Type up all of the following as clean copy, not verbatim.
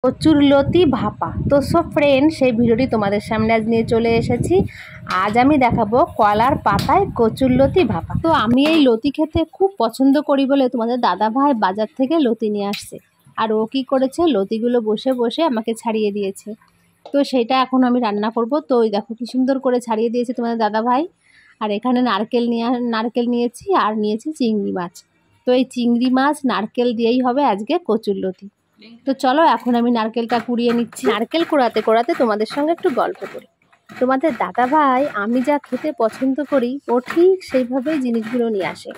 কচুরলতি ভাপা। তো সব ফ্রেন্ড, সেই ভিডিওটি তোমাদের সামনে আজ নিয়ে চলে এসেছি। আজ আমি দেখাবো কলার পাতায় কচুরলতি ভাপা। তো আমি এই লতি খেতে খুব পছন্দ করি বলে তোমাদের দাদা ভাই বাজার থেকে লতি নিয়ে আসছে, আর ও কী করেছে, লতিগুলো বসে বসে আমাকে ছাড়িয়ে দিয়েছে। তো সেটা এখন আমি রান্না করব। তো ওই দেখো কি সুন্দর করে ছাড়িয়ে দিয়েছে তোমাদের দাদা ভাই। আর এখানে নারকেল নিয়েছি, আর নিয়েছি চিংড়ি মাছ। তো এই চিংড়ি মাছ নারকেল দিয়েই হবে আজকে কচুরলতি। তো চলো এখন আমি নারকেলটা কুড়িয়ে নিচ্ছি। নারকেল কুড়াতে কুড়াতে তোমাদের সঙ্গে একটু গল্প করি। তোমাদের দাদা ভাই আমি যা খেতে পছন্দ করি ও ঠিক সেইভাবেই জিনিসগুলো নিয়ে আসে।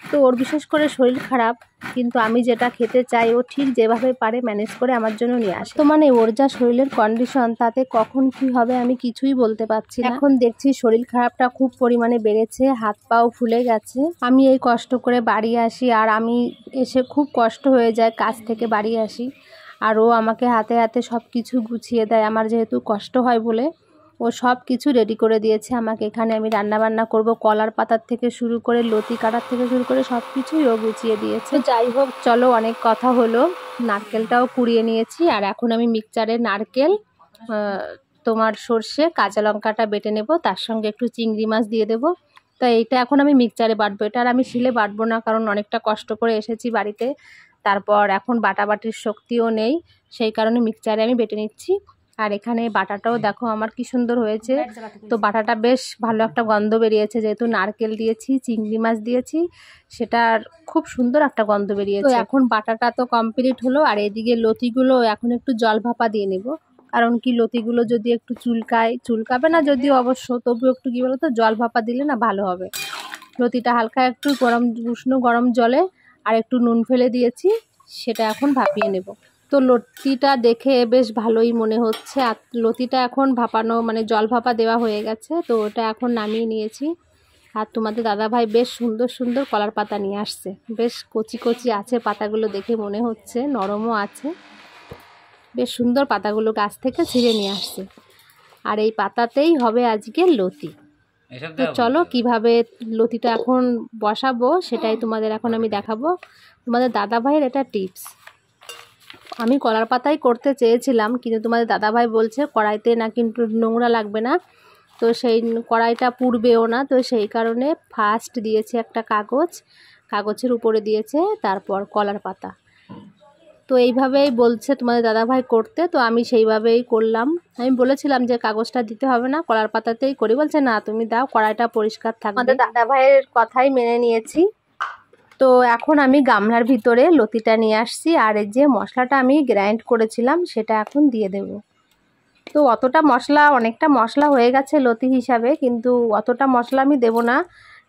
তো ওর বিশেষ করে শরীর খারাপ, কিন্তু আমি যেটা খেতে চাই ও ঠিক যেভাবে পারে ম্যানেজ করে আমার জন্য নিয়ে আসে। তো মানে ওর যা শরীরের কন্ডিশন, তাতে কখন কি হবে আমি কিছুই বলতে পারছি না। এখন দেখছি শরীর খারাপটা খুব পরিমাণে বেড়েছে, হাত পাও ফুলে গেছে। আমি এই কষ্ট করে বাড়ি আসি, আর আমি এসে খুব কষ্ট হয়ে যায়, কাজ থেকে বাড়ি আসি, আর ও আমাকে হাতে হাতে সব কিছু গুছিয়ে দেয়। আমার যেহেতু কষ্ট হয় বলে ও সব কিছু রেডি করে দিয়েছে আমাকে। এখানে আমি রান্না বান্না করব, কলার পাতার থেকে শুরু করে লতি কাটার থেকে শুরু করে সব কিছুই ও গুছিয়ে দিয়েছে। যাই হোক, চলো অনেক কথা হলো। নারকেলটাও কুড়িয়ে নিয়েছি, আর এখন আমি মিক্সচারে নারকেল, তোমার সর্ষে, কাঁচা লঙ্কাটা বেটে নেব, তার সঙ্গে একটু চিংড়ি মাছ দিয়ে দেবো। তো এইটা এখন আমি মিক্সচারে বাটবো। এটা আর আমি শিলে বাটবো না, কারণ অনেকটা কষ্ট করে এসেছি বাড়িতে, তারপর এখন বাটাবাটির শক্তিও নেই, সেই কারণে মিক্সচারে আমি বেটে নিচ্ছি। আর এখানে বাটাটাও দেখো আমার কি সুন্দর হয়েছে। তো বাটাটা বেশ ভালো একটা গন্ধ বেরিয়েছে, যেহেতু নারকেল দিয়েছি, চিংড়ি মাছ দিয়েছি, সেটার খুব সুন্দর একটা গন্ধ বেরিয়েছে। তো এখন বাটাটা তো কমপ্লিট হলো, আর এদিকে লতিগুলো এখন একটু জল ভাপা দিয়ে নেব। কারণ কি, লতিগুলো যদি একটু চুলকাবে না যদিও অবশ্য, তবু একটু কী বলো তো, জল ভাপা দিলে না ভালো হবে। লতিটা হালকা একটু উষ্ণ গরম জলে আর একটু নুন ফেলে দিয়েছি, সেটা এখন ভাপিয়ে নেব। তো লতিটা দেখে বেশ ভালোই মনে হচ্ছে। আর লতিটা এখন ভাপানো মানে জল ভাপা দেওয়া হয়ে গেছে, তো ওটা এখন নামিয়ে নিয়েছি। আর তোমাদের দাদাভাই বেশ সুন্দর সুন্দর কলার পাতা নিয়ে আসছে, বেশ কচি কচি আছে পাতাগুলো, দেখে মনে হচ্ছে নরমও আছে। বেশ সুন্দর পাতাগুলো গাছ থেকে ছিঁড়ে নিয়ে আসছে, আর এই পাতাতেই হবে আজকে লতি। তো চলো কিভাবে লতিটা এখন বসাবো সেটাই তোমাদের এখন আমি দেখাবো। তোমাদের দাদা ভাইয়ের এটা টিপস। আমি কলার পাতায় করতে চেয়েছিলাম, কিন্তু তোমাদের দাদাভাই বলছে কড়াইতে না কিন্তু নোংরা লাগবে না, তো সেই কড়াইটা পুড়বেও না। তো সেই কারণে ফার্স্ট দিয়েছে একটা কাগজের উপরে দিয়েছে, তারপর কলার পাতা। তো এইভাবেই বলছে তোমাদের দাদাভাই করতে, তো আমি সেইভাবেই করলাম। আমি বলেছিলাম যে কাগজটা দিতে হবে না, কলার পাতাতেই করি। বলছে না তুমি দাও, কড়াইটা পরিষ্কার থাকবে। আমাদের দাদাভাইয়ের কথাই মেনে নিয়েছি। তো এখন আমি গামলার ভিতরে লতিটা নিয়ে আসছি, আর এই যে মশলাটা আমি গ্রাইন্ড করেছিলাম সেটা এখন দিয়ে দেব। তো অনেকটা মশলা হয়ে গেছে লতি হিসাবে, কিন্তু অতটা মশলা আমি দেব না,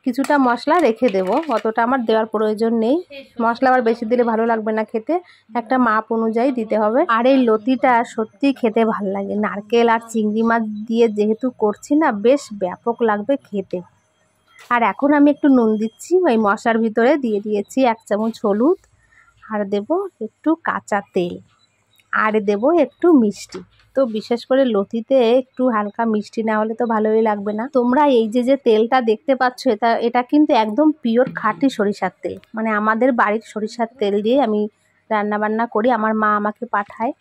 কিছুটা মশলা রেখে দেব, অতটা আমার দেওয়ার প্রয়োজন নেই। মশলা আবার বেশি দিলে ভালো লাগবে না খেতে, একটা মাপ অনুযায়ী দিতে হবে। আর এই লতিটা সত্যি খেতে ভালো লাগে, নারকেল আর চিংড়ি মাছ দিয়ে যেহেতু করছি না, বেশ ব্যাপক লাগবে খেতে। আর এখন আমি একটু নুন দিচ্ছি, ওই মশলার ভিতরে দিয়ে দিয়েছি 1 চামচ হলুদ, আর দেব একটু কাঁচা তেল, আর দেব একটু মিষ্টি। তো বিশেষ করে লতিতে একটু হালকা মিষ্টি না হলে তো ভালোই লাগবে না। তোমরা এই যে তেলটা দেখতে পাচ্ছ, এটা কিন্তু একদম পিওর খাঁটি সরিষার তেল, মানে আমাদের বাড়ির সরিষার তেল দিয়ে আমি রান্না বান্না করি। আমার মা আমাকে পাঠায়,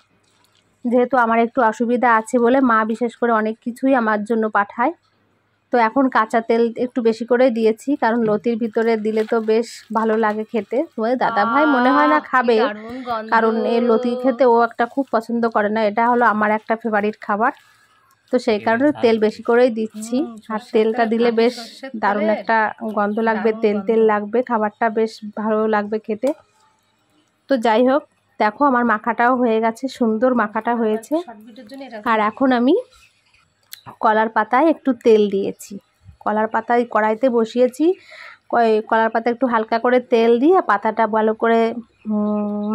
যেহেতু আমার একটু অসুবিধা আছে বলে মা বিশেষ করে অনেক কিছুই আমার জন্য পাঠায়। তো এখন কাঁচা তেল একটু বেশি করে দিয়েছি, কারণ লতির ভিতরে দিলে তো বেশ ভালো লাগে খেতে। তোমাদের দাদা ভাই মনে হয় না খাবে, কারণ এই লতি খেতে ও একটা খুব পছন্দ করে না, এটা হলো আমার একটা ফেভারিট খাবার। তো সেই কারণে তেল বেশি করেই দিচ্ছি, আর তেলটা দিলে বেশ দারুণ একটা গন্ধ লাগবে, তেল তেল লাগবে, খাবারটা বেশ ভালো লাগবে খেতে। তো যাই হোক, দেখো আমার মাখাটাও হয়ে গেছে, সুন্দর মাখাটা হয়েছে। আর এখন আমি কলার পাতায় একটু তেল দিয়েছি, কলার পাতায় কড়াইতে বসিয়েছি, কলার পাতা একটু হালকা করে তেল দিয়ে পাতাটা ভালো করে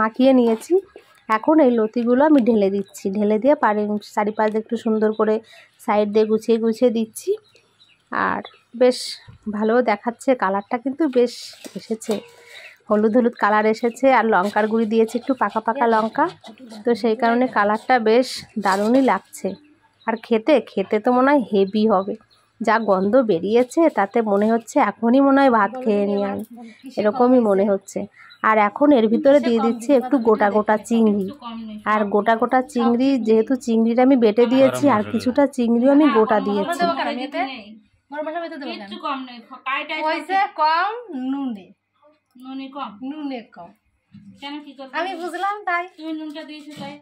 মাখিয়ে নিয়েছি। এখন এই লতিগুলো আমি ঢেলে দিচ্ছি, ঢেলে দিয়ে চারিপাশ একটু সুন্দর করে সাইড দিয়ে গুছিয়ে গুছিয়ে দিচ্ছি। আর বেশ ভালো দেখাচ্ছে, কালারটা কিন্তু বেশ এসেছে, হলুদ হলুদ কালার এসেছে, আর লঙ্কার গুঁড়ি দিয়েছি একটু পাকা পাকা লঙ্কা, তো সেই কারণে কালারটা বেশ দারুণই লাগছে। আর খেতে তো মনে হয় হেভি হবে। যা গন্ধ বেরিয়েছে তাতে মনে হচ্ছে এখনই মনে হয় ভাত খেয়ে নিই আমি, এরকমই মনে হচ্ছে। আর এখন এর ভিতরে দিয়ে দিচ্ছি একটু গোটা গোটা চিংড়ি। আর গোটা গোটা চিংড়ি, যেহেতু চিংড়িটা আমি বেটে দিয়েছি আর কিছুটা চিংড়িও আমি গোটা দিয়েছি। আমি বুঝলাম তাই তুমি নুনটা দিয়েছো তাই,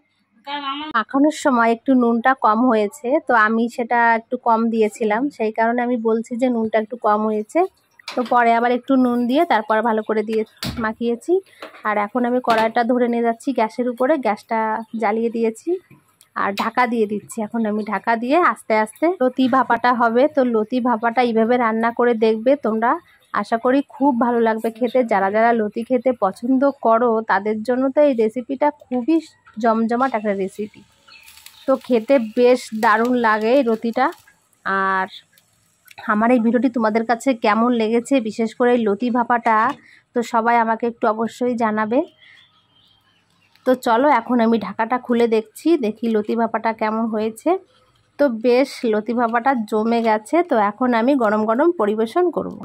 কারণ আমার মাখানোর সময় একটু নুনটা কম হয়েছে, তো আমি সেটা একটু কম দিয়েছিলাম, সেই কারণে আমি বলছি যে নুনটা একটু কম হয়েছে। তো পরে আবার একটু নুন দিয়ে তারপর ভালো করে দিয়ে মাখিয়েছি। আর এখন আমি কড়াইটা ধরে নিয়ে যাচ্ছি গ্যাসের উপরে, গ্যাসটা জ্বালিয়ে দিয়েছি আর ঢাকা দিয়ে দিচ্ছি। এখন আমি ঢাকা দিয়ে আস্তে আস্তে লতি ভাপাটা হবে। তো লতি ভাপাটা এইভাবে রান্না করে দেখবে তোমরা, আশা করি খুব ভালো লাগবে খেতে। যারা যারা লতি খেতে পছন্দ করো তাদের জন্য তো এই রেসিপিটা খুবই জমজমাট একটা রেসিপি। তো খেতে বেশ দারুণ লাগে এই লতিটা। আর আমার এই ভিডিওটি তোমাদের কাছে কেমন লেগেছে, বিশেষ করে এই লতি ভাপাটা, তো সবাই আমাকে একটু অবশ্যই জানাবে। তো চলো এখন আমি ঢাকাটা খুলে দেখি লতি ভাপাটা কেমন হয়েছে। তো বেশ লতি ভাপাটা জমে গেছে। তো এখন আমি গরম গরম পরিবেশন করব।